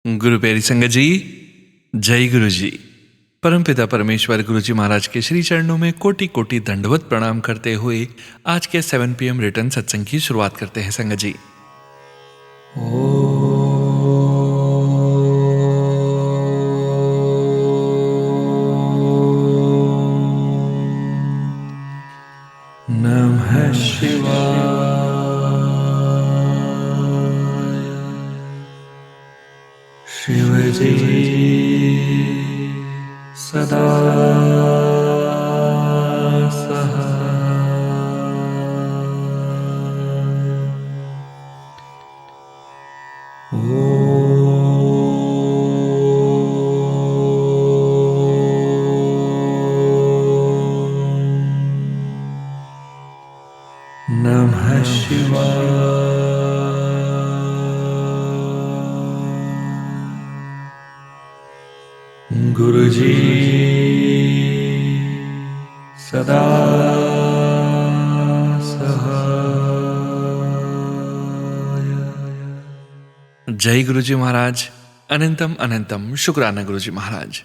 गुरु प्यारी संगत जी, जय गुरु जी। परमपिता परमेश्वर गुरु जी महाराज के श्री चरणों में कोटि कोटि दंडवत प्रणाम करते हुए आज के 7 PM रिटर्न सत्संग की शुरुआत करते हैं संगत जी। नमः शिवाय। शिव जी सदा नमः शिवाय। गुरु जी सदा सहाय। जय गुरु जी महाराज। अनंतम अनंतम शुक्राना गुरु जी महाराज।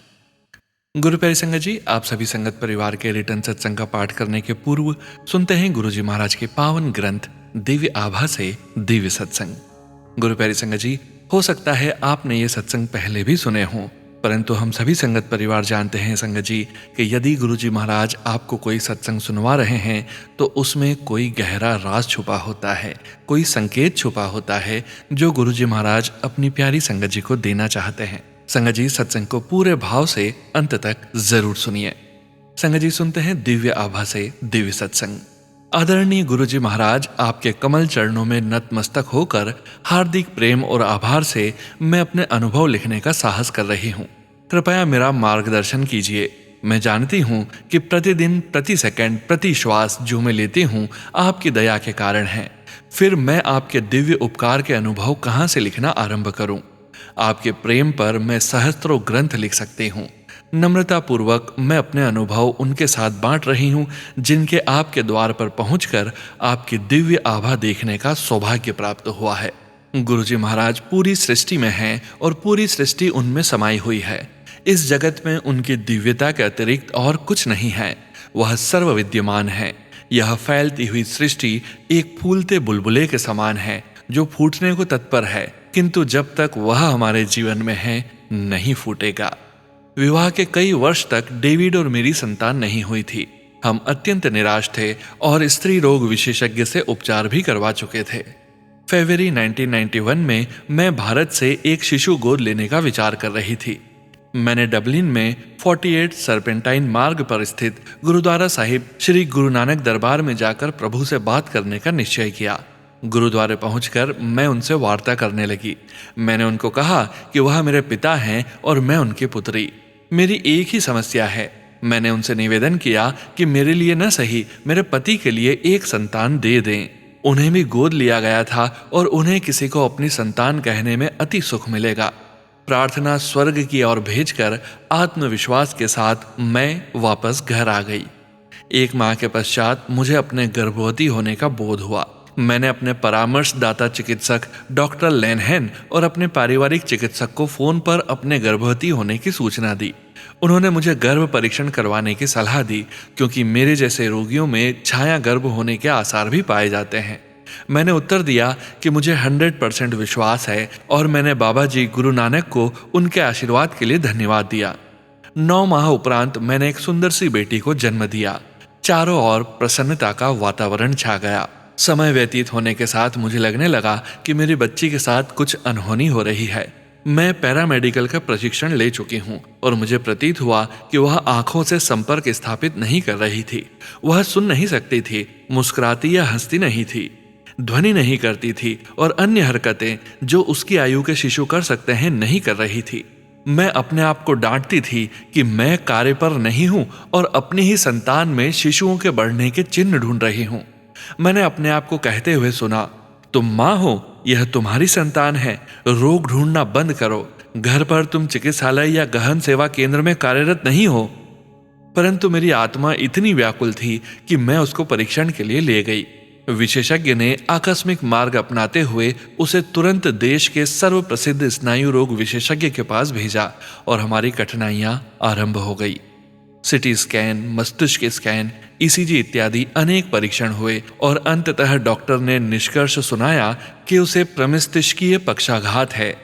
गुरु प्यारी संगत जी, आप सभी संगत परिवार के रिटर्न सत्संग का पाठ करने के पूर्व सुनते हैं गुरु जी महाराज के पावन ग्रंथ दिव्य आभा से दिव्य सत्संग। गुरु प्यारी संगत जी, हो सकता है आपने ये सत्संग पहले भी सुने हों, परंतु हम सभी संगत परिवार जानते हैं संगत जी कि यदि गुरु जी महाराज आपको कोई सत्संग सुनवा रहे हैं तो उसमें कोई गहरा राज छुपा होता है, कोई संकेत छुपा होता है जो गुरु जी महाराज अपनी प्यारी संगत जी को देना चाहते हैं। संगत जी, सत्संग को पूरे भाव से अंत तक जरूर सुनिए। संगत जी, सुनते हैं दिव्य आभा से दिव्य सत्संग। आदरणीय गुरु जी महाराज, आपके कमल चरणों में नतमस्तक होकर हार्दिक प्रेम और आभार से मैं अपने अनुभव लिखने का साहस कर रही हूँ। कृपया मेरा मार्गदर्शन कीजिए। मैं जानती हूँ कि प्रतिदिन, प्रति सेकंड, प्रति श्वास जो मैं लेती हूँ आपकी दया के कारण है। फिर मैं आपके दिव्य उपकार के अनुभव कहाँ से लिखना आरंभ करूँ? आपके प्रेम पर मैं सहस्त्रों ग्रंथ लिख सकती हूँ। नम्रता पूर्वक मैं अपने अनुभव उनके साथ बांट रही हूँ जिनके आपके द्वार पर पहुंचकर आपकी दिव्य आभा देखने का सौभाग्य प्राप्त हुआ है। गुरुजी महाराज पूरी सृष्टि में हैं और पूरी सृष्टि उनमें समाई हुई है। इस जगत में उनकी दिव्यता के अतिरिक्त और कुछ नहीं है। वह सर्व विद्यमान है। यह फैलती हुई सृष्टि एक फूलते बुलबुले के समान है जो फूटने को तत्पर है, किंतु जब तक वह हमारे जीवन में है नहीं फूटेगा। विवाह के कई वर्ष तक डेविड और मेरी संतान नहीं हुई थी। हम अत्यंत निराश थे और स्त्री रोग विशेषज्ञ से उपचार भी करवा चुके थे। फरवरी 1991 में मैं भारत से एक शिशु गोद लेने का विचार कर रही थी। मैंने डबलिन में 48 सर्पेंटाइन मार्ग पर स्थित गुरुद्वारा साहिब श्री गुरु नानक दरबार में जाकर प्रभु से बात करने का निश्चय किया। गुरुद्वारे पहुंचकर मैं उनसे वार्ता करने लगी। मैंने उनको कहा कि वह मेरे पिता हैं और मैं उनकी पुत्री। मेरी एक ही समस्या है। मैंने उनसे निवेदन किया कि मेरे लिए न सही, मेरे पति के लिए एक संतान दे दें। उन्हें भी गोद लिया गया था और उन्हें किसी को अपनी संतान कहने में अति सुख मिलेगा। प्रार्थना स्वर्ग की ओर भेजकर आत्मविश्वास के साथ मैं वापस घर आ गई। 1 माह के पश्चात मुझे अपने गर्भवती होने का बोध हुआ। मैंने अपने परामर्शदाता चिकित्सक डॉक्टर लेनहेन और अपने पारिवारिक चिकित्सक को फोन पर अपने गर्भवती होने की सूचना दी। उन्होंने मुझे गर्भ परीक्षण करवाने की सलाह दी, क्योंकि मेरे जैसे रोगियों में छाया गर्भ होने के आसार भी पाए जाते हैं। मैंने उत्तर दिया कि मुझे 100% विश्वास है और मैंने बाबा जी गुरु नानक को उनके आशीर्वाद के लिए धन्यवाद दिया। 9 माह उपरांत मैंने एक सुंदर सी बेटी को जन्म दिया। चारों ओर प्रसन्नता का वातावरण छा गया। समय व्यतीत होने के साथ मुझे लगने लगा कि मेरी बच्ची के साथ कुछ अनहोनी हो रही है। मैं पैरामेडिकल का प्रशिक्षण ले चुकी हूँ और मुझे प्रतीत हुआ कि वह आंखों से संपर्क स्थापित नहीं कर रही थी। वह सुन नहीं सकती थी, मुस्कुराती या हंसती नहीं थी, ध्वनि नहीं करती थी और अन्य हरकतें जो उसकी आयु के शिशु कर सकते हैं नहीं कर रही थी। मैं अपने आप को डांटती थी कि मैं कार्य पर नहीं हूँ और अपनी ही संतान में शिशुओं के बढ़ने के चिन्ह ढूंढ रही हूँ। मैंने अपने आप को कहते हुए सुना, तुम माँ हो, यह तुम्हारी संतान है, रोग ढूंढना बंद करो। घर पर तुम चिकित्सालय या गहन सेवा केंद्र में कार्यरत नहीं हो। परंतु मेरी आत्मा इतनी व्याकुल थी कि मैं उसको परीक्षण के लिए ले गई। विशेषज्ञ ने आकस्मिक मार्ग अपनाते हुए उसे तुरंत देश के सर्व प्रसिद्ध स्नायु रोग विशेषज्ञ के पास भेजा और हमारी कठिनाइयां आरंभ हो गई। सिटी स्कैन, मस्तिष्क स्कैन, ईसीजी इत्यादि अनेक परीक्षण हुए और अंततः डॉक्टर ने निष्कर्ष सुनाया कि उसे प्रमस्तिष्कीय पक्षाघात है।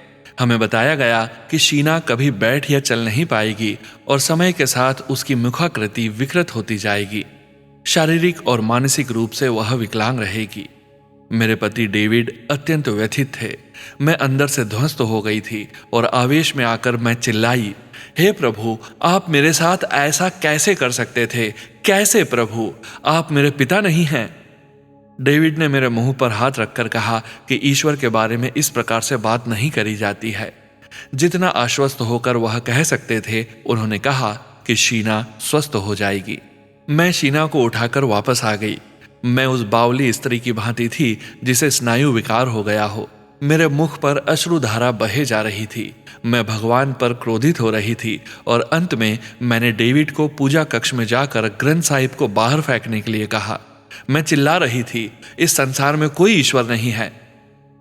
हमें बताया गया कि शीना कभी बैठ या चल नहीं पाएगी और समय के साथ उसकी मुखाकृति विकृत होती जाएगी। शारीरिक और मानसिक रूप से वह विकलांग रहेगी। मेरे पति डेविड अत्यंत व्यथित थे। मैं अंदर से ध्वस्त हो गई थी और आवेश में आकर मैं चिल्लाई, हे प्रभु, आप मेरे साथ ऐसा कैसे कर सकते थे? कैसे प्रभु? आप मेरे पिता नहीं हैं। डेविड ने मेरे मुंह पर हाथ रखकर कहा कि ईश्वर के बारे में इस प्रकार से बात नहीं करी जाती है। जितना आश्वस्त होकर वह कह सकते थे, उन्होंने कहा कि शीना स्वस्थ हो जाएगी। मैं शीना को उठाकर वापस आ गई। मैं उस बावली स्त्री की भांति थी जिसे स्नायु विकार हो गया हो। मेरे मुख पर अश्रुधारा बहे जा रही थी। मैं भगवान पर क्रोधित हो रही थी और अंत में मैंने डेविड को पूजा कक्ष में जाकर ग्रंथ साहिब को बाहर फेंकने के लिए कहा। मैं चिल्ला रही थी, इस संसार में कोई ईश्वर नहीं है।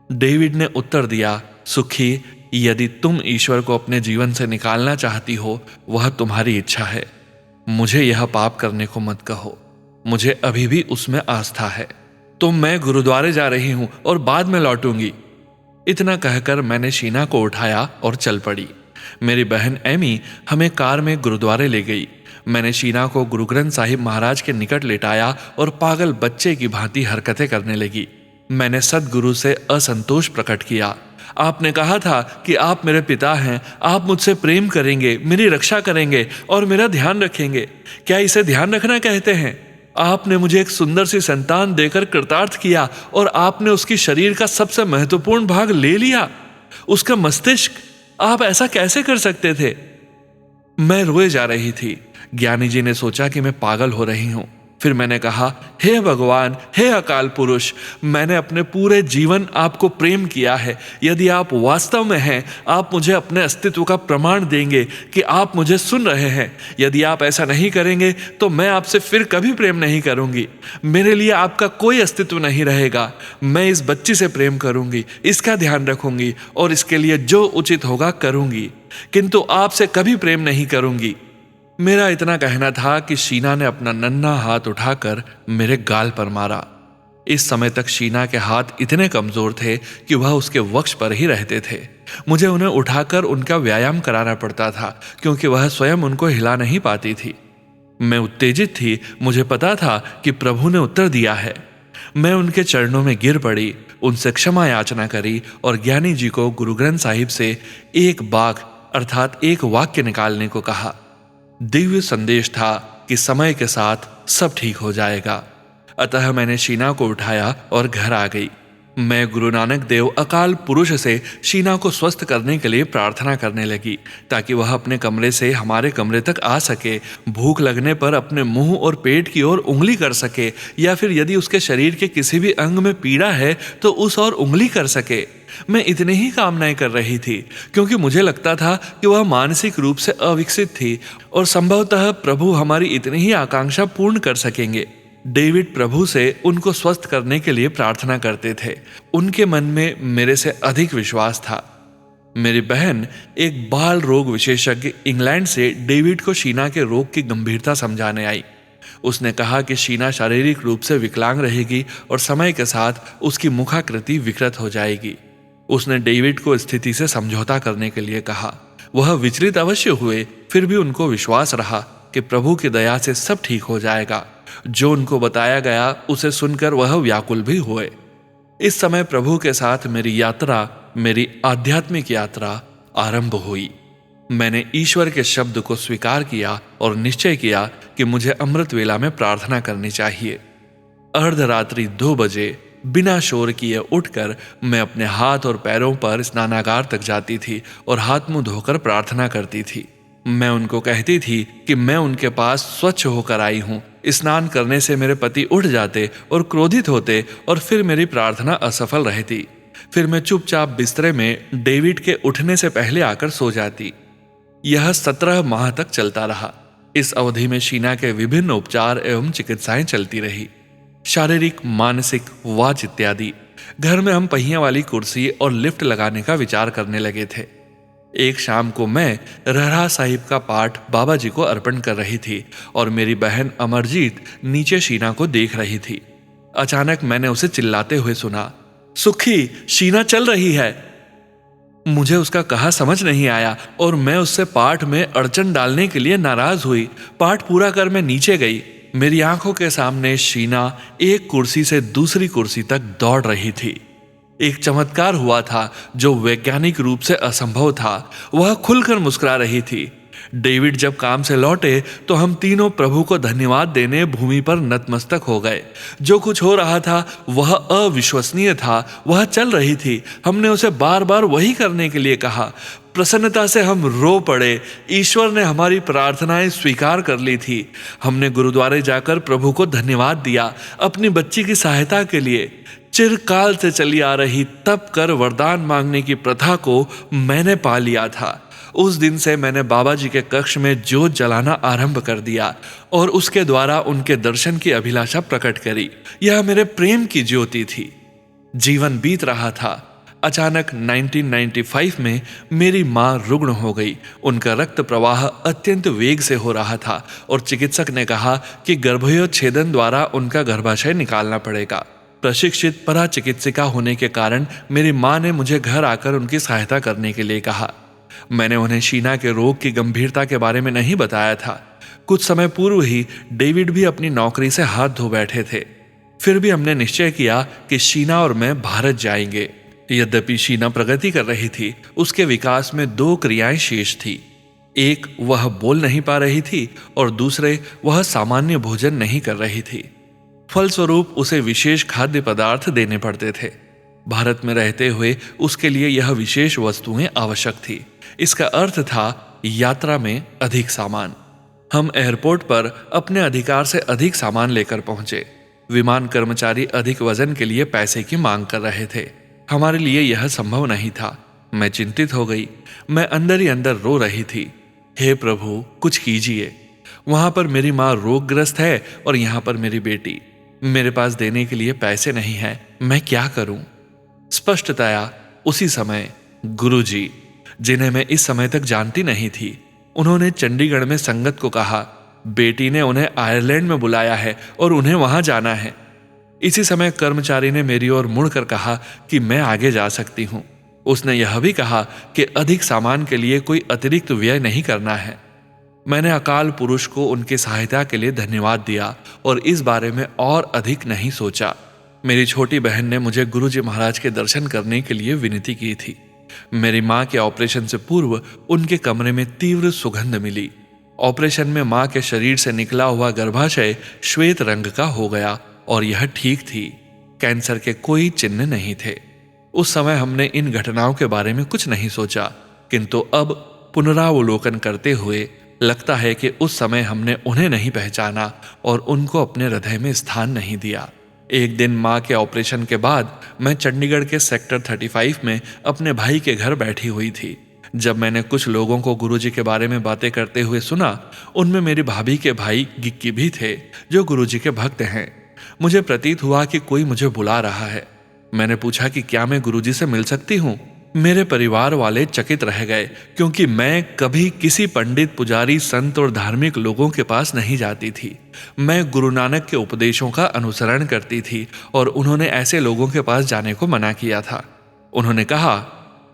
डेविड ने उत्तर दिया, सुखी, यदि तुम ईश्वर को अपने जीवन से निकालना चाहती हो, वह तुम्हारी इच्छा है। मुझे यह पाप करने को मत कहो। मुझे अभी भी उसमें आस्था है। तो मैं गुरुद्वारे जा रही हूं और बाद में लौटूंगी। इतना कहकर मैंने शीना को उठाया और चल पड़ी। मेरी बहन एमी हमें कार में गुरुद्वारे ले गई। मैंने शीना को गुरु ग्रंथ साहिब महाराज के निकट लेटाया और पागल बच्चे की भांति हरकतें करने लगी। मैंने सद्गुरु से असंतोष प्रकट किया। आपने कहा था कि आप मेरे पिता हैं, आप मुझसे प्रेम करेंगे, मेरी रक्षा करेंगे और मेरा ध्यान रखेंगे। क्या इसे ध्यान रखना कहते हैं? आपने मुझे एक सुंदर सी संतान देकर कृतार्थ किया और आपने उसकी शरीर का सबसे महत्वपूर्ण भाग ले लिया, उसका मस्तिष्क। आप ऐसा कैसे कर सकते थे? मैं रोए जा रही थी। ज्ञानी जी ने सोचा कि मैं पागल हो रही हूं। फिर मैंने कहा, हे भगवान, हे अकाल पुरुष, मैंने अपने पूरे जीवन आपको प्रेम किया है। यदि आप वास्तव में हैं, आप मुझे अपने अस्तित्व का प्रमाण देंगे कि आप मुझे सुन रहे हैं। यदि आप ऐसा नहीं करेंगे तो मैं आपसे फिर कभी प्रेम नहीं करूंगी। मेरे लिए आपका कोई अस्तित्व नहीं रहेगा। मैं इस बच्ची से प्रेम करूंगी, इसका ध्यान रखूंगी और इसके लिए जो उचित होगा करूंगी, किंतु आपसे कभी प्रेम नहीं करूंगी। मेरा इतना कहना था कि शीना ने अपना नन्हा हाथ उठाकर मेरे गाल पर मारा। इस समय तक शीना के हाथ इतने कमजोर थे कि वह उसके वक्ष पर ही रहते थे। मुझे उन्हें उठाकर उनका व्यायाम कराना पड़ता था क्योंकि वह स्वयं उनको हिला नहीं पाती थी। मैं उत्तेजित थी। मुझे पता था कि प्रभु ने उत्तर दिया है। मैं उनके चरणों में गिर पड़ी, उनसे क्षमा याचना करी और ज्ञानी जी को गुरु ग्रंथ साहिब से एक बाक अर्थात एक वाक्य निकालने को कहा। दिव्य संदेश था कि समय के साथ सब ठीक हो जाएगा। अतः मैंने शीना को उठाया और घर आ गई। मैं गुरु नानक देव अकाल पुरुष से शीना को स्वस्थ करने के लिए प्रार्थना करने लगी ताकि वह अपने कमरे से हमारे कमरे तक आ सके, भूख लगने पर अपने मुंह और पेट की ओर उंगली कर सके, या फिर यदि उसके शरीर के किसी भी अंग में पीड़ा है तो उस ओर उंगली कर सके। मैं इतनी ही कामनाएं कर रही थी क्योंकि मुझे लगता था कि वह मानसिक रूप से अविकसित थी और संभवतः प्रभु हमारी इतनी ही आकांक्षा पूर्ण कर सकेंगे। डेविड प्रभु से उनको स्वस्थ करने के लिए प्रार्थना करते थे। उनके मन में मेरे से अधिक विश्वास था। मेरी बहन एक बाल रोग विशेषज्ञ इंग्लैंड से डेविड को शीना के रोग की गंभीरता समझाने आई। उसने कहा कि शीना शारीरिक रूप से विकलांग रहेगी और समय के साथ उसकी मुखाकृति विकृत हो जाएगी। उसने डेविड को स्थिति से समझौता करने के लिए कहा। वह विचलित अवश्य हुए, फिर भी उनको विश्वास रहा कि प्रभु की दया से सब ठीक हो जाएगा। जो उनको बताया गया उसे सुनकर वह व्याकुल भी हुए। इस समय प्रभु के साथ मेरी यात्रा, मेरी आध्यात्मिक यात्रा आरंभ हुई। मैंने ईश्वर के शब्द को स्वीकार किया और निश्चय किया कि मुझे अमृत वेला में प्रार्थना करनी चाहिए। अर्धरात्रि 2 बजे बिना शोर किए उठकर मैं अपने हाथ और पैरों पर स्नानागार तक जाती थी और हाथ मुंह धोकर प्रार्थना करती थी। मैं उनको कहती थी कि मैं उनके पास स्वच्छ होकर आई हूं। स्नान करने से मेरे पति उठ जाते और क्रोधित होते और फिर मेरी प्रार्थना असफल रहती। फिर मैं चुपचाप बिस्तरे में डेविड के उठने से पहले आकर सो जाती। यह 17 माह तक चलता रहा। इस अवधि में शीना के विभिन्न उपचार एवं चिकित्साएं चलती रही। शारीरिक, मानसिक, वाच इत्यादि। घर में हम पहिए वाली कुर्सी और लिफ्ट लगाने का विचार करने लगे थे। एक शाम को मैं रहरा साहिब का पाठ बाबा जी को अर्पण कर रही थी और मेरी बहन अमरजीत नीचे शीना को देख रही थी। अचानक मैंने उसे चिल्लाते हुए सुना, सुखी, शीना चल रही है। मुझे उसका कहा समझ नहीं आया और मैं उससे पाठ में अड़चन डालने के लिए नाराज हुई। पाठ पूरा कर मैं नीचे गई। मेरी आंखों के सामने शीना एक कुर्सी से दूसरी कुर्सी तक दौड़ रही थी। एक चमत्कार हुआ था जो वैज्ञानिक रूप से असंभव था। वह खुलकर मुस्कुरा रही थी। डेविड जब काम से लौटे तो हम तीनों प्रभु को धन्यवाद देने भूमि पर नतमस्तक हो गए। जो कुछ हो रहा था वह अविश्वसनीय था। वह चल रही थी। हमने उसे बार बार वही करने के लिए कहा। प्रसन्नता से हम रो पड़े। ईश्वर ने हमारी प्रार्थनाएं स्वीकार कर ली थी। हमने गुरुद्वारे जाकर प्रभु को धन्यवाद दिया अपनी बच्ची की सहायता के लिए। चिरकाल से चली आ रही तप कर वरदान मांगने की प्रथा को मैंने पा लिया था। उस दिन से मैंने बाबा जी के कक्ष में ज्योत जलाना आरंभ कर दिया और उसके द्वारा उनके दर्शन की अभिलाषा प्रकट करी। यह मेरे प्रेम की ज्योति थी। जीवन बीत रहा था। अचानक 1995 में मेरी मां रुग्ण हो गई। उनका रक्त प्रवाह अत्यंत वेग से हो रहा था और चिकित्सक ने कहा कि गर्भोच्छेदन द्वारा उनका गर्भाशय निकालना पड़ेगा। प्रशिक्षित परा चिकित्सिका होने के कारण मेरी मां ने मुझे घर आकर उनकी सहायता करने के लिए कहा। मैंने उन्हें शीना के रोग की गंभीरता के बारे में नहीं बताया था। कुछ समय पूर्व ही डेविड भी अपनी नौकरी से हाथ धो बैठे थे। फिर भी हमने निश्चय किया कि शीना और मैं भारत जाएंगे। यद्यपि शीना प्रगति कर रही थी, उसके विकास में 2 क्रियाएं शेष थी। एक, वह बोल नहीं पा रही थी और दूसरे, वह सामान्य भोजन नहीं कर रही थी। फलस्वरूप उसे विशेष खाद्य पदार्थ देने पड़ते थे। भारत में रहते हुए उसके लिए यह विशेष वस्तुएं आवश्यक थी। इसका अर्थ था यात्रा में अधिक सामान। हम एयरपोर्ट पर अपने अधिकार से अधिक सामान लेकर पहुंचे। विमान कर्मचारी अधिक वजन के लिए पैसे की मांग कर रहे थे। हमारे लिए यह संभव नहीं था। मैं चिंतित हो गई। मैं अंदर ही अंदर रो रही थी। हे प्रभु, कुछ कीजिए। वहां पर मेरी माँ रोगग्रस्त है और यहाँ पर मेरी बेटी। मेरे पास देने के लिए पैसे नहीं है। मैं क्या करूं? स्पष्टतया उसी समय गुरुजी, जिन्हें मैं इस समय तक जानती नहीं थी, उन्होंने चंडीगढ़ में संगत को कहा, बेटी ने उन्हें आयरलैंड में बुलाया है और उन्हें वहां जाना है। इसी समय कर्मचारी ने मेरी ओर मुड़कर कहा कि मैं आगे जा सकती हूं। उसने यह भी कहा कि अधिक सामान के लिए कोई अतिरिक्त व्यय नहीं करना है। मैंने अकाल पुरुष को उनकी सहायता के लिए धन्यवाद दिया और इस बारे में और अधिक नहीं सोचा। मेरी छोटी बहन ने मुझे गुरुजी महाराज के दर्शन करने के लिए विनती की थी। मेरी माँ के ऑपरेशन से पूर्व उनके कमरे में तीव्र सुगंध मिली। ऑपरेशन में माँ के शरीर से निकला हुआ गर्भाशय श्वेत रंग का हो गया और यह ठीक थी। कैंसर के कोई चिन्ह नहीं थे। उस समय हमने इन घटनाओं के बारे में कुछ नहीं सोचा, किंतु अब पुनरावलोकन करते हुए लगता है कि उस समय हमने उन्हें नहीं पहचाना और उनको अपने हृदय में स्थान नहीं दिया। एक दिन माँ के ऑपरेशन के बाद मैं चंडीगढ़ के सेक्टर 35 में अपने भाई के घर बैठी हुई थी। जब मैंने कुछ लोगों को गुरुजी के बारे में बातें करते हुए सुना, उनमें मेरी भाभी के भाई गिक्की भी थे, जो गुरुजी के भक्त हैं। मुझे प्रतीत हुआ कि कोई मुझे बुला रहा है। मैंने पूछा कि क्या मैं गुरुजी से मिल सकती हूँ। मेरे परिवार वाले चकित रह गए, क्योंकि मैं कभी किसी पंडित, पुजारी, संत और धार्मिक लोगों के पास नहीं जाती थी। मैं गुरु नानक के उपदेशों का अनुसरण करती थी और उन्होंने ऐसे लोगों के पास जाने को मना किया था। उन्होंने कहा,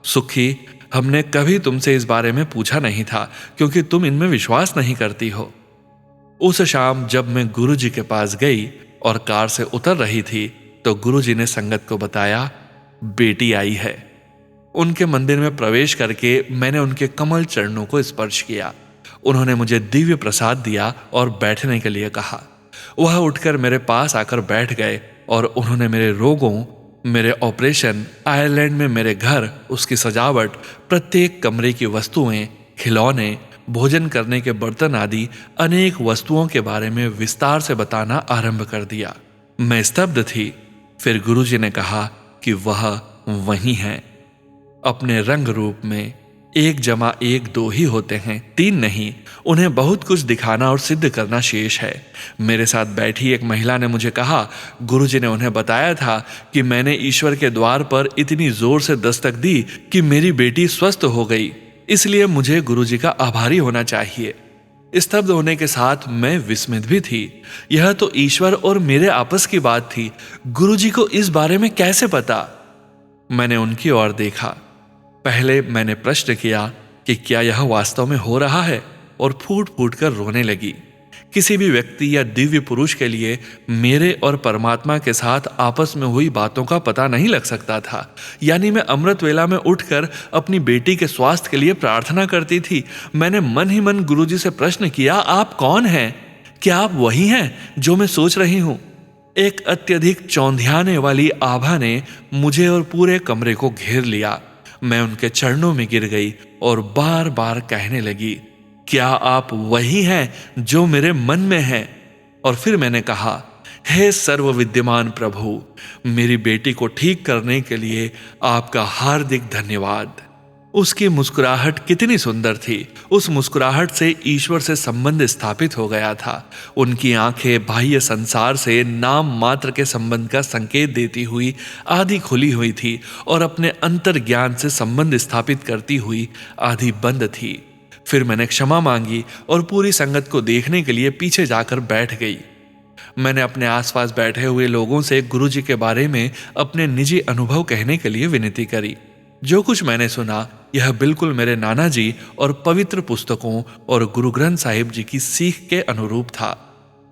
सुखी, हमने कभी तुमसे इस बारे में पूछा नहीं था, क्योंकि तुम इनमें विश्वास नहीं करती हो। उस शाम जब मैं गुरुजी के पास गई और कार से उतर रही थी, तो गुरुजी ने संगत को बताया, बेटी आई है। उनके मंदिर में प्रवेश करके मैंने उनके कमल चरणों को स्पर्श किया। उन्होंने मुझे दिव्य प्रसाद दिया और बैठने के लिए कहा। वह उठकर मेरे पास आकर बैठ गए और उन्होंने मेरे रोगों, मेरे ऑपरेशन, आयरलैंड में मेरे घर, उसकी सजावट, प्रत्येक कमरे की वस्तुएं, खिलौने, भोजन करने के बर्तन आदि अनेक वस्तुओं के बारे में विस्तार से बताना आरंभ कर दिया। मैं स्तब्ध थी। फिर गुरुजी ने कहा कि वह वही है, अपने रंग रूप में, 1 जमा 1 2 ही होते हैं, 3 नहीं। उन्हें बहुत कुछ दिखाना और सिद्ध करना शेष है। मेरे साथ बैठी एक महिला ने मुझे कहा, गुरुजी ने उन्हें बताया था कि मैंने ईश्वर के द्वार पर इतनी जोर से दस्तक दी कि मेरी बेटी स्वस्थ हो गई, इसलिए मुझे गुरुजी का आभारी होना चाहिए। स्तब्ध होने के साथ मैं विस्मित भी थी। यह तो ईश्वर और मेरे आपस की बात थी, गुरुजी को इस बारे में कैसे पता? मैंने उनकी ओर देखा। पहले मैंने प्रश्न किया कि क्या यह वास्तव में हो रहा है, और फूट फूट कर रोने लगी। किसी भी व्यक्ति या दिव्य पुरुष के लिए मेरे और परमात्मा के साथ आपस में हुई बातों का पता नहीं लग सकता था। यानी मैं अमृत वेला में उठकर अपनी बेटी के स्वास्थ्य के लिए प्रार्थना करती थी। मैंने मन ही मन गुरुजी से प्रश्न किया, आप कौन हैं? क्या आप वही हैं जो मैं सोच रही हूं? एक अत्यधिक चौंधियाने वाली आभा ने मुझे और पूरे कमरे को घेर लिया। मैं उनके चरणों में गिर गई और बार बार कहने लगी, क्या आप वही हैं जो मेरे मन में हैं? और फिर मैंने कहा, हे सर्व विद्यमान प्रभु, मेरी बेटी को ठीक करने के लिए आपका हार्दिक धन्यवाद। उसकी मुस्कुराहट कितनी सुंदर थी। उस मुस्कुराहट से ईश्वर से संबंध स्थापित हो गया था। उनकी आंखें बाह्य संसार से नाम मात्र के संबंध का संकेत देती हुई आधी खुली हुई थी और अपने अंतर ज्ञान से संबंध स्थापित करती हुई आधी बंद थी। फिर मैंने क्षमा मांगी और पूरी संगत को देखने के लिए पीछे जाकर बैठ गई। मैंने अपने आसपास बैठे हुए लोगों से गुरुजी के बारे में अपने निजी अनुभव कहने के लिए विनती करी। जो कुछ मैंने सुना यह बिल्कुल मेरे नाना जी और पवित्र पुस्तकों और गुरु ग्रंथ साहिब जी की सीख के अनुरूप था।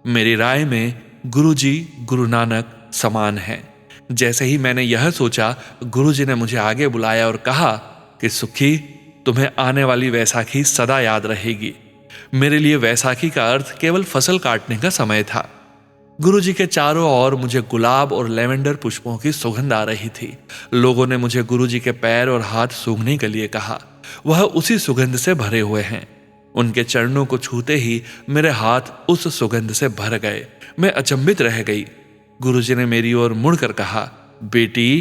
मेरी राय में गुरुजी गुरु नानक समान हैं। जैसे ही मैंने यह सोचा, गुरुजी ने मुझे आगे बुलाया और कहा कि सुखी, तुम्हें आने वाली वैसाखी सदा याद रहेगी। मेरे लिए वैसाखी का अर्थ केवल फसल काटने का समय था। गुरुजी के चारों ओर मुझे गुलाब और लेवेंडर पुष्पों की सुगंध आ रही थी। लोगों ने मुझे गुरुजी के पैर और हाथ सूंघने के लिए कहा। वह उसी सुगंध से भरे हुए हैं। उनके चरणों को छूते ही मेरे हाथ उस सुगंध से भर गए। मैं अचंभित रह गई। गुरुजी ने मेरी ओर मुड़कर कहा, बेटी,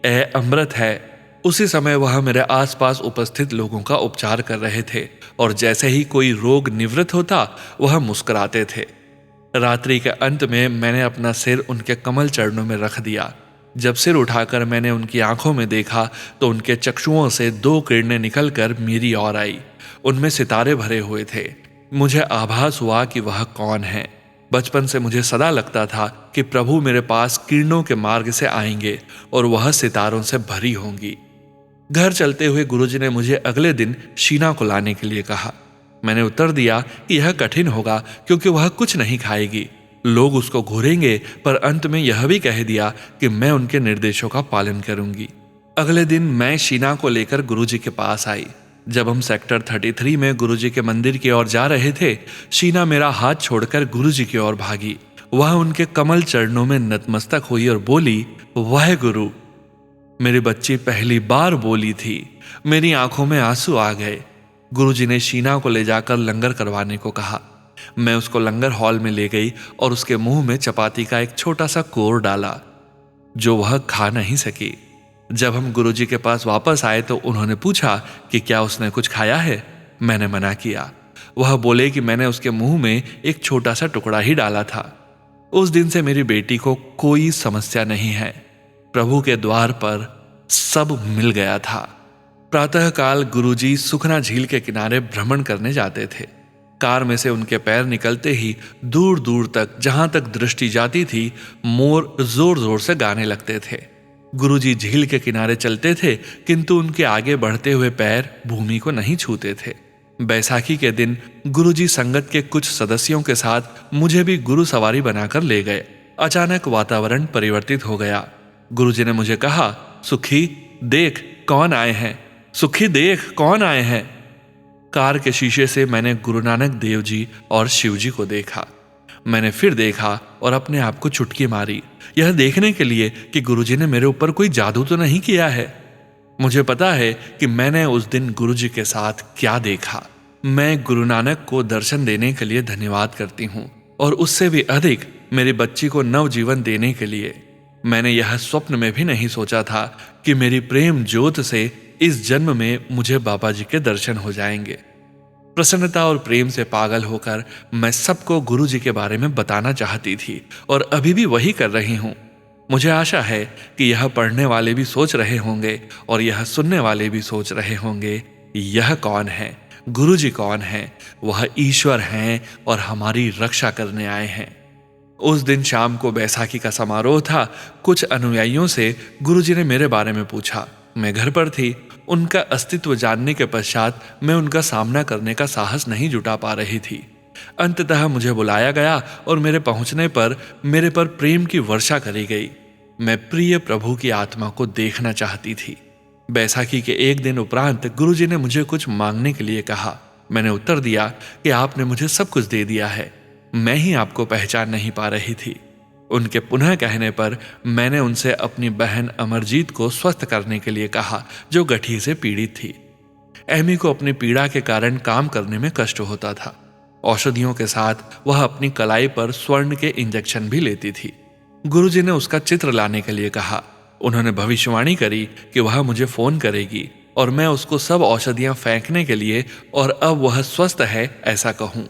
ए अमृत है। उसी समय वह मेरे आसपास उपस्थित लोगों का उपचार कर रहे थे और जैसे ही कोई रोग निवृत्त होता वह मुस्कुराते थे। रात्रि के अंत में मैंने अपना सिर उनके कमल चरणों में रख दिया। जब सिर उठाकर मैंने उनकी आंखों में देखा तो उनके चक्षुओं से 2 किरणें निकलकर मेरी ओर आई। उनमें सितारे भरे हुए थे। मुझे आभास हुआ कि वह कौन है। बचपन से मुझे सदा लगता था कि प्रभु मेरे पास किरणों के मार्ग से आएंगे और वह सितारों से भरी होंगी। घर चलते हुए गुरुजी ने मुझे अगले दिन शीना को लाने के लिए कहा। मैंने उत्तर दिया कि यह कठिन होगा क्योंकि वह कुछ नहीं खाएगी। लोग उसको घूरेंगे, पर अंत में यह भी कह दिया कि मैं उनके निर्देशों का पालन करूंगी। अगले दिन मैं शीना को लेकर गुरुजी के पास आई। जब हम सेक्टर 33 में गुरुजी के मंदिर की ओर जा रहे थे, शीना मेरा हाथ छोड़कर गुरुजी की ओर भागी। वह उनके कमल चरणों में नतमस्तक हुई और बोली, वाहे गुरु। मेरी बच्ची पहली बार बोली थी। मेरी आंखों में आंसू आ गए। गुरुजी ने शीना को ले जाकर लंगर करवाने को कहा। मैं उसको लंगर हॉल में ले गई और उसके मुंह में चपाती का एक छोटा सा कोर डाला जो वह खा नहीं सकी। जब हम गुरुजी के पास वापस आए तो उन्होंने पूछा कि क्या उसने कुछ खाया है। मैंने मना किया। वह बोले कि मैंने उसके मुंह में एक छोटा सा टुकड़ा ही डाला था। उस दिन से मेरी बेटी को कोई समस्या नहीं है। प्रभु के द्वार पर सब मिल गया था। प्रातःकाल गुरुजी सुखना झील के किनारे भ्रमण करने जाते थे। कार में से उनके पैर निकलते ही दूर दूर तक, जहां तक दृष्टि जाती थी, मोर जोर जोर से गाने लगते थे। गुरुजी झील के किनारे चलते थे, किंतु उनके आगे बढ़ते हुए पैर भूमि को नहीं छूते थे। बैसाखी के दिन गुरुजी संगत के कुछ सदस्यों के साथ मुझे भी गुरु सवारी बनाकर ले गए। अचानक वातावरण परिवर्तित हो गया। गुरुजी ने मुझे कहा, सुखी देख कौन आए हैं, सुखी देख कौन आए हैं। कार के शीशे से मैंने गुरु नानक देव जी और शिव जी को देखा। मैंने फिर देखा और अपने आप को चुटकी मारी, यह देखने के लिए कि गुरुजी ने मेरे ऊपर कोई जादू तो नहीं किया है। मुझे पता है कि मैंने उस दिन गुरुजी के साथ क्या देखा। मैं गुरु नानक को दर्शन देने के लिए धन्यवाद करती हूँ और उससे भी अधिक मेरी बच्ची को नवजीवन देने के लिए। मैंने यह स्वप्न में भी नहीं सोचा था कि मेरी प्रेम ज्योत से इस जन्म में मुझे बाबा जी के दर्शन हो जाएंगे। प्रसन्नता और प्रेम से पागल होकर मैं सबको गुरु जी के बारे में बताना चाहती थी और अभी भी वही कर रही हूँ। मुझे आशा है कि यह पढ़ने वाले भी सोच रहे होंगे और यह सुनने वाले भी सोच रहे होंगे, यह कौन है, गुरु जी कौन है। वह ईश्वर हैं और हमारी रक्षा करने आए हैं। उस दिन शाम को बैसाखी का समारोह था। कुछ अनुयायियों से गुरुजी ने मेरे बारे में पूछा। मैं घर पर थी। उनका अस्तित्व जानने के पश्चात मैं उनका सामना करने का साहस नहीं जुटा पा रही थी। अंततः मुझे बुलाया गया और मेरे पहुंचने पर मेरे पर प्रेम की वर्षा करी गई। मैं प्रिय प्रभु की आत्मा को देखना चाहती थी। बैसाखी के एक दिन उपरांत गुरुजी ने मुझे कुछ मांगने के लिए कहा। मैंने उत्तर दिया कि आपने मुझे सब कुछ दे दिया है, मैं ही आपको पहचान नहीं पा रही थी। उनके पुनः कहने पर मैंने उनसे अपनी बहन अमरजीत को स्वस्थ करने के लिए कहा, जो गठी से पीड़ित थी। एमी को अपनी पीड़ा के कारण काम करने में कष्ट होता था। औषधियों के साथ वह अपनी कलाई पर स्वर्ण के इंजेक्शन भी लेती थी। गुरुजी ने उसका चित्र लाने के लिए कहा। उन्होंने भविष्यवाणी करी कि वह मुझे फोन करेगी और मैं उसको सब औषधियां फेंकने के लिए और अब वह स्वस्थ है ऐसा कहूं।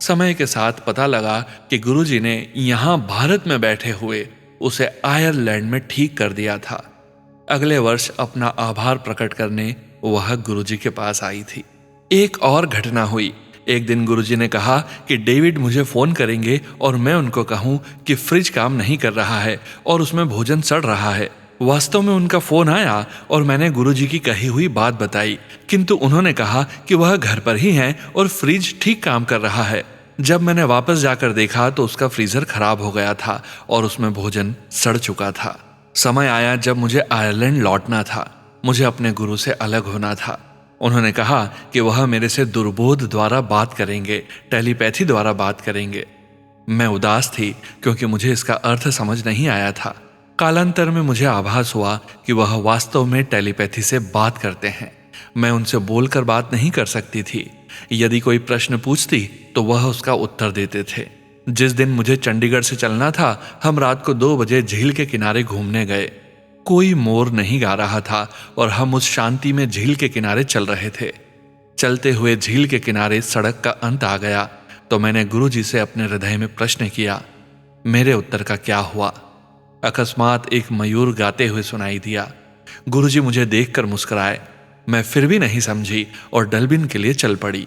समय के साथ पता लगा कि गुरुजी ने यहां भारत में बैठे हुए उसे आयरलैंड में ठीक कर दिया था। अगले वर्ष अपना आभार प्रकट करने वह गुरुजी के पास आई थी। एक और घटना हुई। एक दिन गुरुजी ने कहा कि डेविड मुझे फोन करेंगे और मैं उनको कहूं कि फ्रिज काम नहीं कर रहा है और उसमें भोजन सड़ रहा है। वास्तव में उनका फोन आया और मैंने गुरुजी की कही हुई बात बताई, किंतु उन्होंने कहा कि वह घर पर ही हैं और फ्रिज ठीक काम कर रहा है। जब मैंने वापस जाकर देखा तो उसका फ्रीजर खराब हो गया था और उसमें भोजन सड़ चुका था। समय आया जब मुझे आयरलैंड लौटना था। मुझे अपने गुरु से अलग होना था। उन्होंने कहा कि वह मेरे से दुर्बोध द्वारा बात करेंगे, टेलीपैथी द्वारा बात करेंगे। मैं उदास थी क्योंकि मुझे इसका अर्थ समझ नहीं आया था। कालांतर में मुझे आभास हुआ कि वह वास्तव में टेलीपैथी से बात करते हैं। मैं उनसे बोलकर बात नहीं कर सकती थी। यदि कोई प्रश्न पूछती तो वह उसका उत्तर देते थे। जिस दिन मुझे चंडीगढ़ से चलना था, हम रात को 2 बजे झील के किनारे घूमने गए। कोई मोर नहीं गा रहा था और हम उस शांति में झील के किनारे चल रहे थे। चलते हुए झील के किनारे सड़क का अंत आ गया तो मैंने गुरुजी से अपने हृदय में प्रश्न किया। मेरे उत्तर का क्या हुआ? अकस्मात एक मयूर गाते हुए सुनाई दिया। गुरुजी मुझे देखकर मुस्कुराए। मैं फिर भी नहीं समझी और डलबिन के लिए चल पड़ी।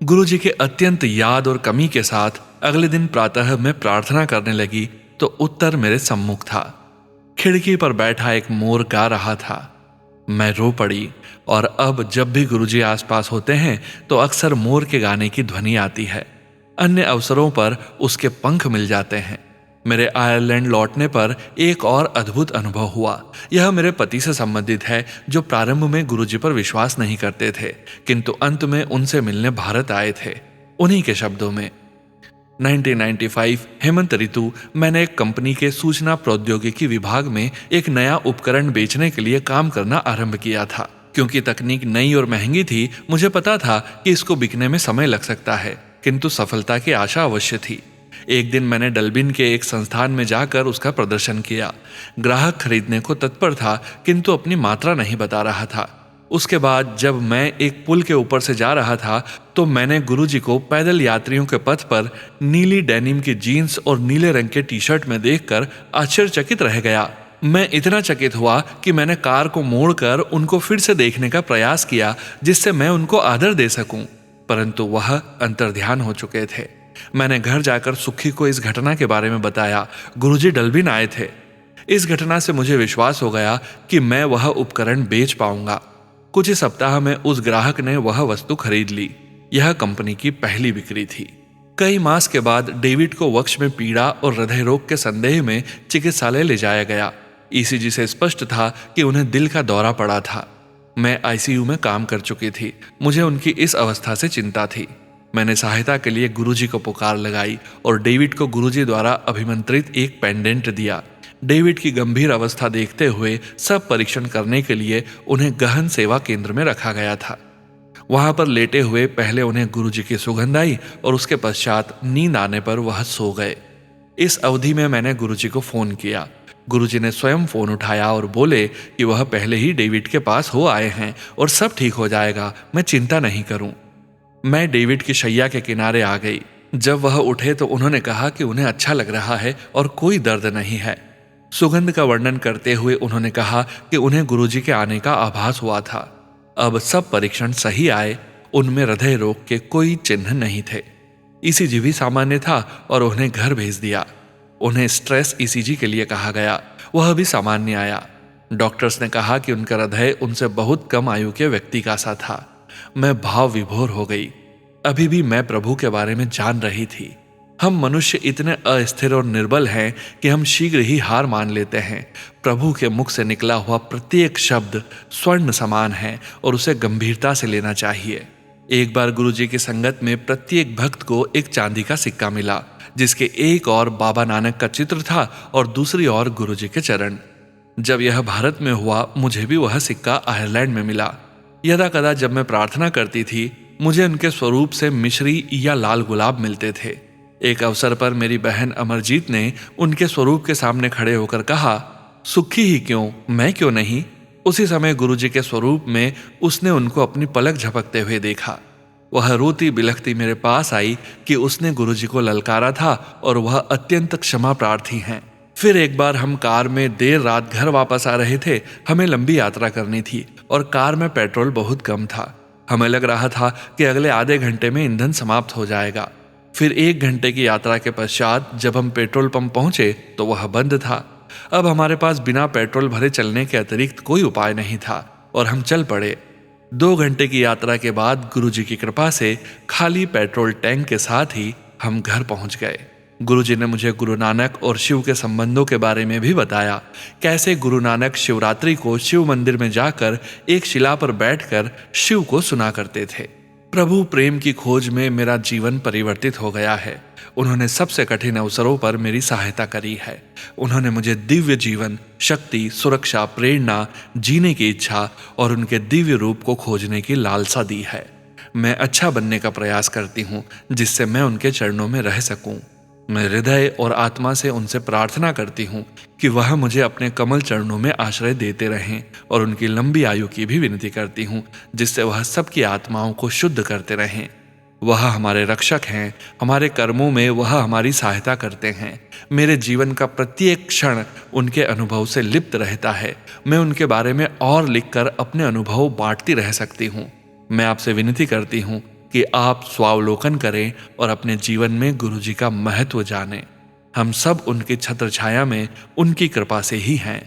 गुरुजी के अत्यंत याद और कमी के साथ अगले दिन प्रातः मैं प्रार्थना करने लगी तो उत्तर मेरे सम्मुख था। खिड़की पर बैठा एक मोर गा रहा था। मैं रो पड़ी और अब जब भी गुरुजी आसपास होते हैं तो अक्सर मोर के गाने की ध्वनि आती है। अन्य अवसरों पर उसके पंख मिल जाते हैं। मेरे आयरलैंड लौटने पर एक और अद्भुत अनुभव हुआ। यह मेरे पति से संबंधित है, जो प्रारंभ में गुरुजी पर विश्वास नहीं करते थे, किंतु अंत में उनसे मिलने भारत आए थे। उन्हीं के शब्दों में 1995 हेमंत ऋतु मैंने एक कंपनी के सूचना प्रौद्योगिकी विभाग में एक नया उपकरण बेचने के लिए काम करना आरंभ किया था। क्योंकि तकनीक नई और महंगी थी, मुझे पता था कि इसको बिकने में समय लग सकता है, किंतु सफलता की आशा अवश्य थी। एक दिन मैंने डलबिन के एक संस्थान में जाकर उसका प्रदर्शन किया। ग्राहक खरीदने को तत्पर था, किंतु अपनी मात्रा नहीं बता रहा था। उसके बाद जब मैं एक पुल के ऊपर से जा रहा था तो मैंने गुरुजी को पैदल यात्रियों के पथ पर नीली डेनिम की जीन्स और नीले रंग के टी-शर्ट में देखकर आश्चर्यचकित रह गया। मैं इतना चकित हुआ कि मैंने कार को मोड़कर उनको फिर से देखने का प्रयास किया, जिससे मैं उनको आदर दे सकूं, परंतु वह अंतर्ध्यान हो चुके थे। मैंने घर जाकर सुखी को इस घटना के बारे में बताया। गुरुजी डलबिन आए थे। इस घटना से मुझे विश्वास हो गया कि मैं वह उपकरण बेच पाऊंगा। कुछ ही सप्ताह में उस ग्राहक ने वह वस्तु खरीद ली। यह कंपनी की पहली बिक्री थी। कई मास के बाद डेविड को वक्ष में पीड़ा और हृदय रोग के संदेह में चिकित्सालय ले जाया गया। ईसीजी से स्पष्ट था कि उन्हें दिल का दौरा पड़ा था। मैं आईसीयू में काम कर चुकी थी। मुझे उनकी इस अवस्था से चिंता थी। मैंने सहायता के लिए गुरुजी को पुकार लगाई और डेविड को गुरुजी द्वारा अभिमंत्रित एक पेंडेंट दिया। डेविड की गंभीर अवस्था देखते हुए सब परीक्षण करने के लिए उन्हें गहन सेवा केंद्र में रखा गया था। वहां पर लेटे हुए पहले उन्हें गुरुजी की सुगंध आई और उसके पश्चात नींद आने पर वह सो गए। इस अवधि में मैंने गुरुजी को फोन किया। गुरुजी ने स्वयं फोन उठाया और बोले कि वह पहले ही डेविड के पास हो आए हैं और सब ठीक हो जाएगा, मैं चिंता नहीं करूं। मैं डेविड की शैया के किनारे आ गई। जब वह उठे तो उन्होंने कहा कि उन्हें अच्छा लग रहा है और कोई दर्द नहीं है। सुगंध का वर्णन करते हुए उन्होंने कहा कि उन्हें गुरुजी के आने का आभास हुआ था। अब सब परीक्षण सही आए, उनमें हृदय रोग के कोई चिन्ह नहीं थे। ईसीजी भी सामान्य था और उन्हें घर भेज दिया। उन्हें स्ट्रेस ईसीजी के लिए कहा गया, वह भी सामान्य आया। डॉक्टर्स ने कहा कि उनका हृदय उनसे बहुत कम आयु के व्यक्ति का सा था। मैं भाव विभोर हो गई। अभी भी मैं प्रभु के बारे में जान रही थी। हम मनुष्य इतने अस्थिर और निर्बल हैं कि हम शीघ्र ही हार मान लेते हैं। प्रभु के मुख से निकला हुआ प्रत्येक शब्द स्वर्ण समान है और उसे गंभीरता से लेना चाहिए। एक बार गुरुजी की संगत में प्रत्येक भक्त को एक चांदी का सिक्का मिला, जिसके एक और बाबा नानक का चित्र था और दूसरी ओर गुरुजी के चरण। जब यह भारत में हुआ, मुझे भी वह सिक्का आयरलैंड में मिला। यदा कदा जब मैं प्रार्थना करती थी, मुझे उनके स्वरूप से मिश्री या लाल गुलाब मिलते थे। एक अवसर पर मेरी बहन अमरजीत ने उनके स्वरूप के सामने खड़े होकर कहा, सुखी ही क्यों, मैं क्यों नहीं। उसी समय गुरुजी के स्वरूप में उसने उनको अपनी पलक झपकते हुए देखा। वह रोती बिलखती मेरे पास आई कि उसने गुरुजी को ललकारा था और वह अत्यंत क्षमा प्रार्थी हैं। फिर एक बार हम कार में देर रात घर वापस आ रहे थे। हमें लंबी यात्रा करनी थी और कार में पेट्रोल बहुत कम था। हमें लग रहा था कि अगले आधे घंटे में ईंधन समाप्त हो जाएगा। फिर 1 घंटे की यात्रा के पश्चात जब हम पेट्रोल पंप पहुंचे तो वह बंद था। अब हमारे पास बिना पेट्रोल भरे चलने के अतिरिक्त कोई उपाय नहीं था और हम चल पड़े। 2 घंटे की यात्रा के बाद गुरुजी की कृपा से खाली पेट्रोल टैंक के साथ ही हम घर पहुंच गए। गुरुजी ने मुझे गुरु नानक और शिव के संबंधों के बारे में भी बताया। कैसे गुरु नानक शिवरात्रि को शिव मंदिर में जाकर एक शिला पर बैठकर शिव को सुना करते थे। प्रभु प्रेम की खोज में मेरा जीवन परिवर्तित हो गया है। उन्होंने सबसे कठिन अवसरों पर मेरी सहायता करी है। उन्होंने मुझे दिव्य जीवन, शक्ति, सुरक्षा, प्रेरणा, जीने की इच्छा और उनके दिव्य रूप को खोजने की लालसा दी है। मैं अच्छा बनने का प्रयास करती हूँ जिससे मैं उनके चरणों में रह सकूं। मैं हृदय और आत्मा से उनसे प्रार्थना करती हूँ कि वह मुझे अपने कमल चरणों में आश्रय देते रहें और उनकी लंबी आयु की भी विनती करती हूँ जिससे वह सबकी आत्माओं को शुद्ध करते रहें। वह हमारे रक्षक हैं। हमारे कर्मों में वह हमारी सहायता करते हैं। मेरे जीवन का प्रत्येक क्षण उनके अनुभव से लिप्त रहता है। मैं उनके बारे में और लिखकर अपने अनुभव बांटती रह सकती हूँ। मैं आपसे विनती करती हूँ कि आप स्वावलोकन करें और अपने जीवन में गुरुजी का महत्व जानें। हम सब उनकी छत्र छाया में उनकी कृपा से ही हैं।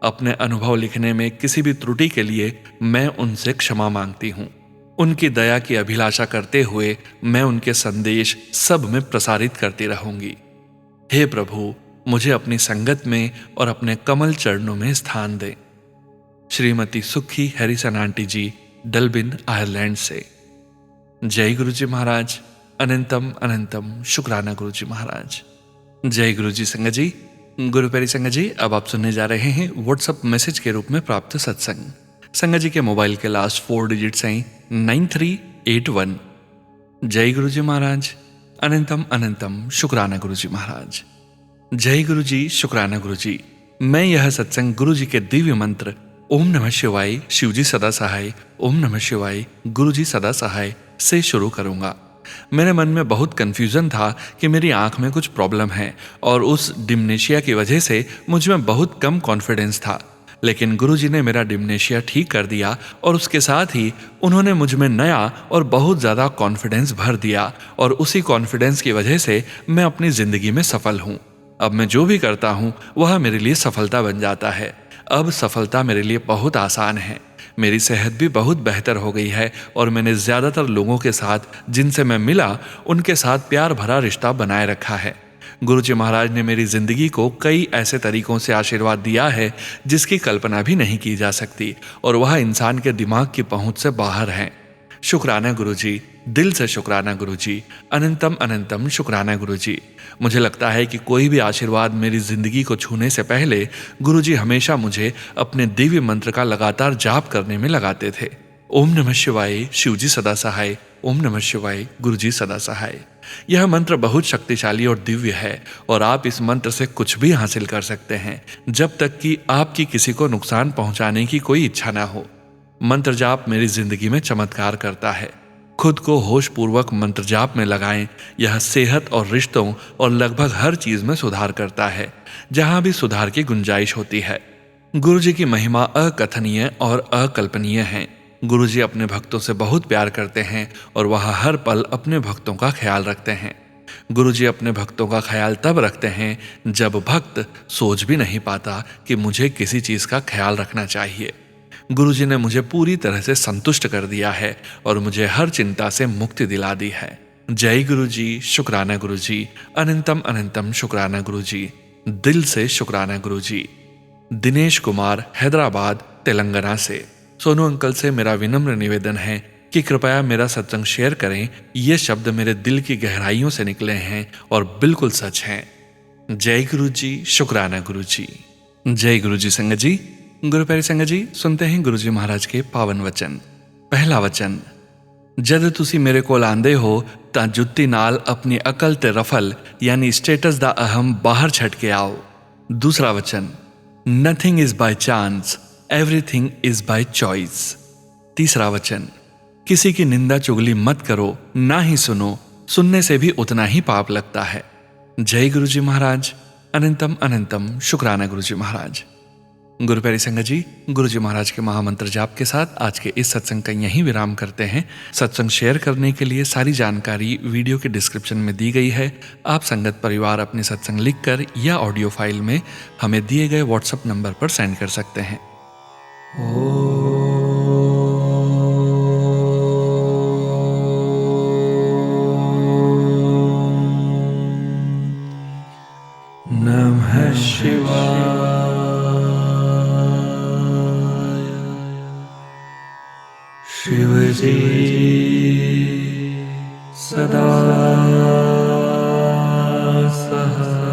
अपने अनुभव लिखने में किसी भी त्रुटि के लिए मैं उनसे क्षमा मांगती हूँ। उनकी दया की अभिलाषा करते हुए मैं उनके संदेश सब में प्रसारित करती रहूंगी। हे प्रभु, मुझे अपनी संगत में और अपने कमल चरणों में स्थान दें। श्रीमती सुखी हैरिसन आंटी जी, डलबिन, आयरलैंड से। जय गुरुजी महाराज। अनंतम अनंतम शुक्राना गुरुजी महाराज। जय गुरुजी संगत जी। गुरु प्यारी संगत जी, अब आप सुनने जा रहे हैं व्हाट्सएप मैसेज के रूप में प्राप्त सत्संग। संगत जी के मोबाइल के लास्ट 4 डिजिट्स हैं 9381। जय गुरुजी महाराज। अनंतम अनंतम शुक्राना गुरुजी महाराज। जय गुरुजी, शुक्राना गुरुजी। मैं यह सत्संग गुरुजी के दिव्य मंत्र ओम नमः शिवाय, शिवजी सदा सहाय, ओम नमः शिवाय, गुरुजी सदा सहाय से शुरू करूंगा। मेरे मन में बहुत कंफ्यूजन था कि मेरी आंख में कुछ प्रॉब्लम है और उस डिम्नेशिया की वजह से मुझ में बहुत कम कॉन्फिडेंस था। लेकिन गुरुजी ने मेरा डिम्नेशिया ठीक कर दिया और उसके साथ ही उन्होंने मुझ में नया और बहुत ज़्यादा कॉन्फिडेंस भर दिया और उसी कॉन्फिडेंस की वजह से मैं अपनी ज़िंदगी में सफल हूँ। अब मैं जो भी करता हूँ वह मेरे लिए सफलता बन जाता है। अब सफलता मेरे लिए बहुत आसान है। मेरी सेहत भी बहुत बेहतर हो गई है और मैंने ज़्यादातर लोगों के साथ जिनसे मैं मिला उनके साथ प्यार भरा रिश्ता बनाए रखा है। गुरुजी महाराज ने मेरी ज़िंदगी को कई ऐसे तरीकों से आशीर्वाद दिया है जिसकी कल्पना भी नहीं की जा सकती और वह इंसान के दिमाग की पहुंच से बाहर है। शुक्राना गुरुजी, दिल से शुक्राना गुरुजी। अनंतम अनंतम शुक्राना गुरुजी। मुझे लगता है कि कोई भी आशीर्वाद मेरी जिंदगी को छूने से पहले गुरुजी हमेशा मुझे अपने दिव्य मंत्र का लगातार जाप करने में लगाते थे। ओम नमः शिवाय, शिवजी सदा सहाय, ओम नमः शिवाय, गुरुजी सदा सहाय। यह मंत्र बहुत शक्तिशाली और दिव्य है और आप इस मंत्र से कुछ भी हासिल कर सकते हैं जब तक कि आपकी किसी को नुकसान पहुंचाने की कोई इच्छा ना हो। मंत्र जाप मेरी जिंदगी में चमत्कार करता है। खुद को होश पूर्वक मंत्र जाप में लगाएं। यह सेहत और रिश्तों और लगभग हर चीज में सुधार करता है जहां भी सुधार की गुंजाइश होती है। गुरु जी की महिमा अकथनीय और अकल्पनीय है। गुरु जी अपने भक्तों से बहुत प्यार करते हैं और वह हर पल अपने भक्तों का ख्याल रखते हैं। गुरु जी अपने भक्तों का ख्याल तब रखते हैं जब भक्त सोच भी नहीं पाता कि मुझे किसी चीज का ख्याल रखना चाहिए। गुरु जी ने मुझे पूरी तरह से संतुष्ट कर दिया है और मुझे हर चिंता से मुक्ति दिला दी है। जय गुरु जी, शुक्राना गुरु जी, अनंतम अनंतम शुक्राना गुरु जी, दिल से शुक्राना गुरु जी। दिनेश कुमार, हैदराबाद, तेलंगाना से। सोनू अंकल से मेरा विनम्र निवेदन है कि कृपया मेरा सत्संग शेयर करें। ये शब्द मेरे दिल की गहराइयों से निकले हैं और बिल्कुल सच हैं। जय गुरु जी, शुक्राना गुरु जी। जय गुरु जी संगत जी। गुरु प्यारी संगत जी, सुनते हैं गुरु जी महाराज के पावन वचन। पहला वचन, जद तुसी मेरे कोल आंदे हो तां जुत्ती नाल अपनी अकल ते रफल यानी स्टेटस दा अहम बाहर छट के आओ। दूसरा वचन, nothing is by chance, everything is by choice. तीसरा वचन, किसी की निंदा चुगली मत करो, ना ही सुनो, सुनने से भी उतना ही पाप लगता है। जय गुरु जी महाराज, अनंतम अनंतम शुक्राना गुरु जी महाराज। गुरु प्यारी संगत जी, गुरु जी महाराज के महामंत्र जाप के साथ आज के इस सत्संग का यहीं विराम करते हैं। सत्संग शेयर करने के लिए सारी जानकारी वीडियो के डिस्क्रिप्शन में दी गई है। आप संगत परिवार अपने सत्संग लिखकर या ऑडियो फाइल में हमें दिए गए व्हाट्सएप नंबर पर सेंड कर सकते हैं। नमः शिवाय। शिव जी सदा सहाय।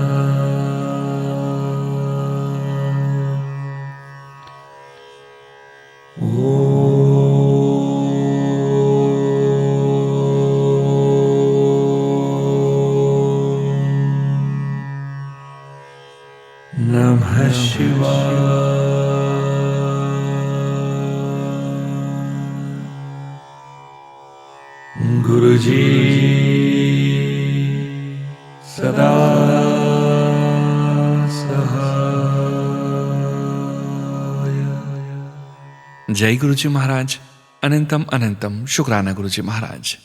नमः शिवाय। गुरु जी सदा सहाय। जय गुरु जी महाराज, अनंतम अनंतम शुक्राना गुरु जी महाराज।